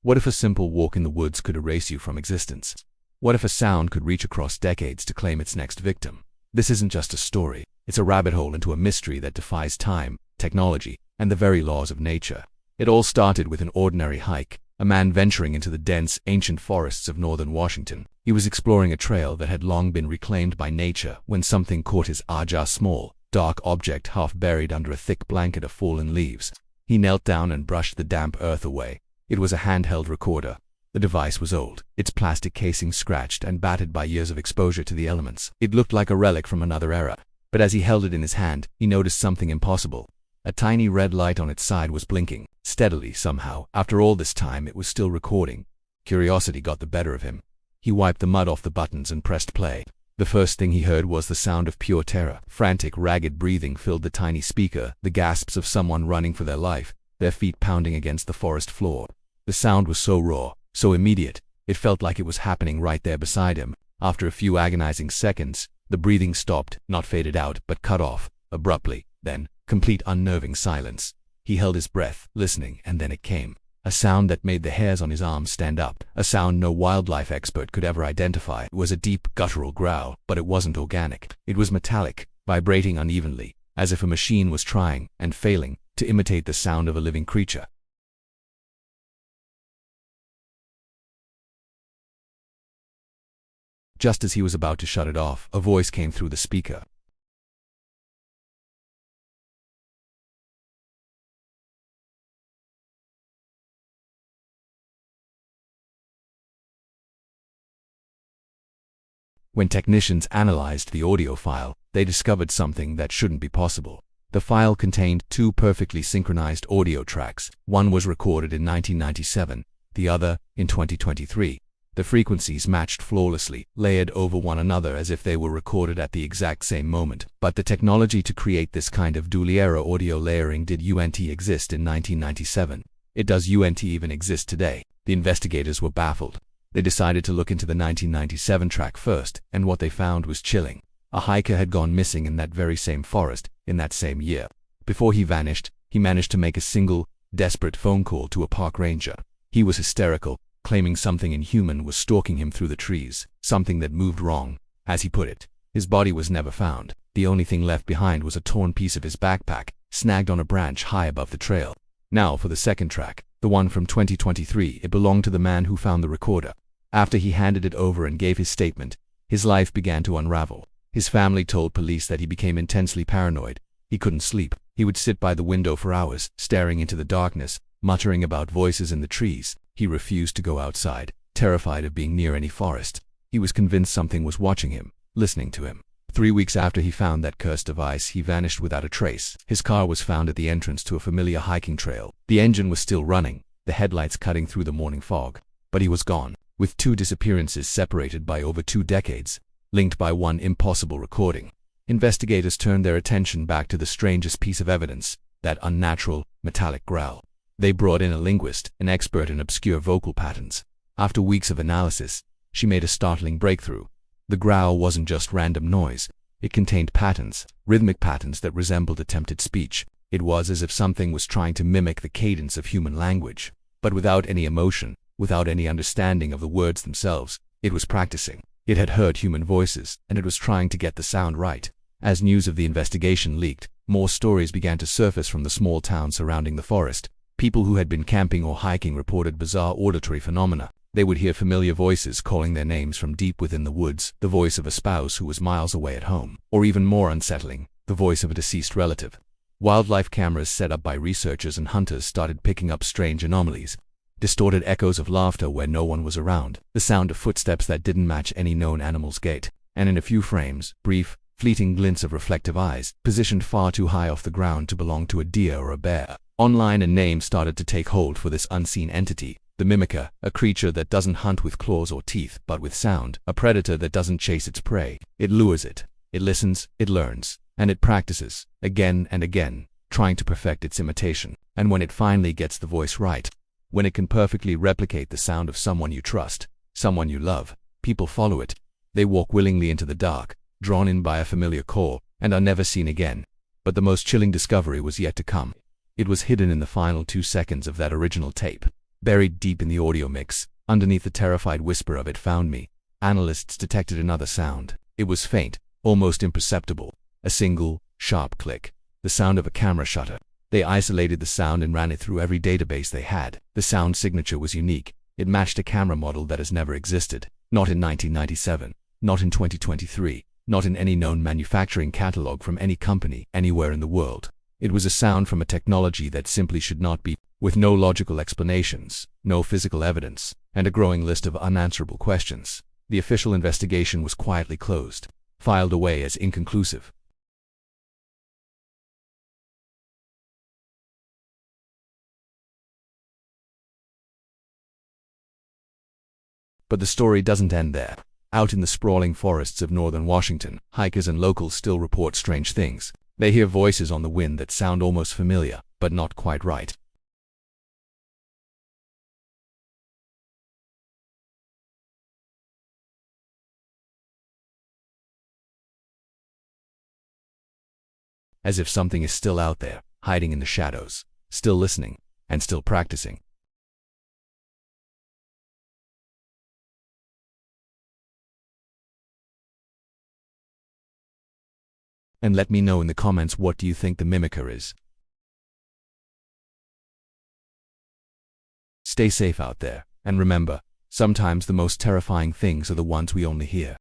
What if a simple walk in the woods could erase you from existence? What if a sound could reach across decades to claim its next victim? This isn't just a story, it's a rabbit hole into a mystery that defies time, technology, and the very laws of nature. It all started with an ordinary hike, a man venturing into the dense, ancient forests of northern Washington. He was exploring a trail that had long been reclaimed by nature when something caught his eye. A small, dark object half buried under a thick blanket of fallen leaves. He knelt down and brushed the damp earth away. It was a handheld recorder. The device was old, its plastic casing scratched and battered by years of exposure to the elements. It looked like a relic from another era. But as he held it in his hand, he noticed something impossible. A tiny red light on its side was blinking, steadily somehow. After all this time, it was still recording. Curiosity got the better of him. He wiped the mud off the buttons and pressed play. The first thing he heard was the sound of pure terror. Frantic, ragged breathing filled the tiny speaker, the gasps of someone running for their life, their feet pounding against the forest floor. The sound was so raw, so immediate, it felt like it was happening right there beside him. After a few agonizing seconds, the breathing stopped, not faded out, but cut off, abruptly. Then, complete unnerving silence. He held his breath, listening, and then it came. A sound that made the hairs on his arms stand up. A sound no wildlife expert could ever identify. It was a deep, guttural growl, but it wasn't organic. It was metallic, vibrating unevenly, as if a machine was trying, and failing, to imitate the sound of a living creature. Just as he was about to shut it off, a voice came through the speaker. When technicians analyzed the audio file, they discovered something that shouldn't be possible. The file contained two perfectly synchronized audio tracks. One was recorded in 1997, the other in 2023. The frequencies matched flawlessly, layered over one another as if they were recorded at the exact same moment. But the technology to create this kind of dual-era audio layering didn't exist in 1997. Doesn't even exist today. The investigators were baffled. They decided to look into the 1997 track first, and what they found was chilling. A hiker had gone missing in that very same forest, in that same year. Before he vanished, he managed to make a single, desperate phone call to a park ranger. He was hysterical, claiming something inhuman was stalking him through the trees, something that moved wrong. As he put it, his body was never found. The only thing left behind was a torn piece of his backpack, snagged on a branch high above the trail. Now for the second track, the one from 2023. It belonged to the man who found the recorder. After he handed it over and gave his statement, his life began to unravel. His family told police that he became intensely paranoid. He couldn't sleep. He would sit by the window for hours, staring into the darkness, muttering about voices in the trees. He refused to go outside, terrified of being near any forest. He was convinced something was watching him, listening to him. 3 weeks after he found that cursed device, he vanished without a trace. His car was found at the entrance to a familiar hiking trail. The engine was still running, the headlights cutting through the morning fog. But he was gone, with two disappearances separated by over 2 decades, linked by one impossible recording. Investigators turned their attention back to the strangest piece of evidence, that unnatural, metallic growl. They brought in a linguist, an expert in obscure vocal patterns. After weeks of analysis, she made a startling breakthrough. The growl wasn't just random noise. It contained patterns, rhythmic patterns that resembled attempted speech. It was as if something was trying to mimic the cadence of human language, but without any emotion, without any understanding of the words themselves. It was practicing. It had heard human voices, and it was trying to get the sound right. As news of the investigation leaked, more stories began to surface from the small town surrounding the forest. People who had been camping or hiking reported bizarre auditory phenomena. They would hear familiar voices calling their names from deep within the woods, the voice of a spouse who was miles away at home, or even more unsettling, the voice of a deceased relative. Wildlife cameras set up by researchers and hunters started picking up strange anomalies. Distorted echoes of laughter where no one was around, the sound of footsteps that didn't match any known animal's gait, and in a few frames, brief, fleeting glints of reflective eyes, positioned far too high off the ground to belong to a deer or a bear. Online, a name started to take hold for this unseen entity, the Mimicker, a creature that doesn't hunt with claws or teeth, but with sound, a predator that doesn't chase its prey. It lures it, it listens, it learns, and it practices, again and again, trying to perfect its imitation. And when it finally gets the voice right, when it can perfectly replicate the sound of someone you trust, someone you love, people follow it. They walk willingly into the dark, drawn in by a familiar call, and are never seen again. But the most chilling discovery was yet to come. It was hidden in the final 2 seconds of that original tape. Buried deep in the audio mix, underneath the terrified whisper of "it found me," analysts detected another sound. It was faint, almost imperceptible, a single, sharp click, the sound of a camera shutter. They isolated the sound and ran it through every database they had. The sound signature was unique. It matched a camera model that has never existed. Not in 1997, not in 2023, not in any known manufacturing catalog from any company anywhere in the world. It was a sound from a technology that simply should not be, with no logical explanations, no physical evidence, and a growing list of unanswerable questions. The official investigation was quietly closed, filed away as inconclusive. But the story doesn't end there. Out in the sprawling forests of northern Washington, hikers and locals still report strange things. They hear voices on the wind that sound almost familiar, but not quite right. As if something is still out there, hiding in the shadows, still listening, and still practicing. And let me know in the comments, what do you think the Mimicker is? Stay safe out there, and remember, sometimes the most terrifying things are the ones we only hear.